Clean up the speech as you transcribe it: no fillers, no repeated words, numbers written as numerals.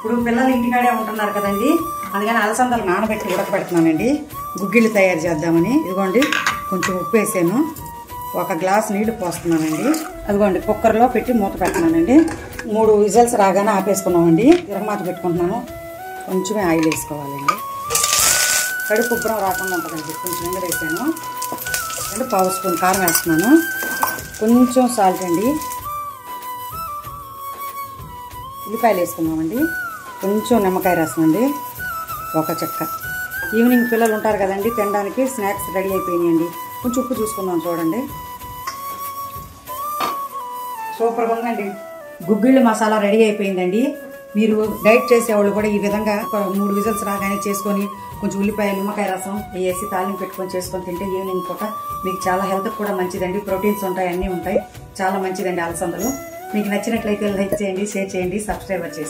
ఇప్పుడు పిల్లలు ఇంటికాడే ఉంటున్నారు కదండి, అందుకని అలసందలు నానబెట్టి ఉడకబెడుతున్నానండి గుగ్గిళ్ళు తయారు చేద్దామని. ఇదిగోండి కొంచెం ఉప్పు వేసాను, 1 గ్లాస్ నీళ్లు పోస్తున్నానండి. అదిగోండి కుక్కర్లో పెట్టి మూత పెడుతున్నానండి. 3 విజిల్స్ రాగానే ఆపేసుకున్నామండి. తిరగమాత పెట్టుకుంటున్నాను. కొంచెమే ఆయిల్ వేసుకోవాలండి, కడుపు ఉబ్బరం రాకుండా ఉంటుందండి. కొంచెం ఎండ వేసాను అంటే 1/2 స్పూన్ కారం వేస్తున్నాను, కొంచెం సాల్ట్ అండి, ఉల్లిపాయలు వేసుకున్నామండి, కొంచెం నిమ్మకాయ రసం అండి, 1 చెక్క. ఈవినింగ్ పిల్లలు ఉంటారు కదండి, తినడానికి స్నాక్స్ రెడీ అయిపోయినాయండి. కొంచెం ఉప్పు చూసుకుందాం చూడండి. సూపర్గా ఉందండి. గుగ్గిళ్ళు మసాలా రెడీ అయిపోయిందండి. మీరు డైట్ చేసేవాళ్ళు కూడా ఈ విధంగా 3 విజిల్స్ రాగానే చేసుకొని కొంచెం ఉల్లిపాయ నిమ్మకాయ రసం వేసి తాలింపు పెట్టుకొని చేసుకొని తింటే ఈవినింగ్ పూట మీకు చాలా హెల్త్ కూడా మంచిదండి. ప్రోటీన్స్ ఉంటాయి, అన్నీ ఉంటాయి, చాలా మంచిదండి అలసందలు. మీకు నచ్చినట్లయితే లైక్ చేయండి, షేర్ చేయండి, సబ్స్క్రైబర్ చేసి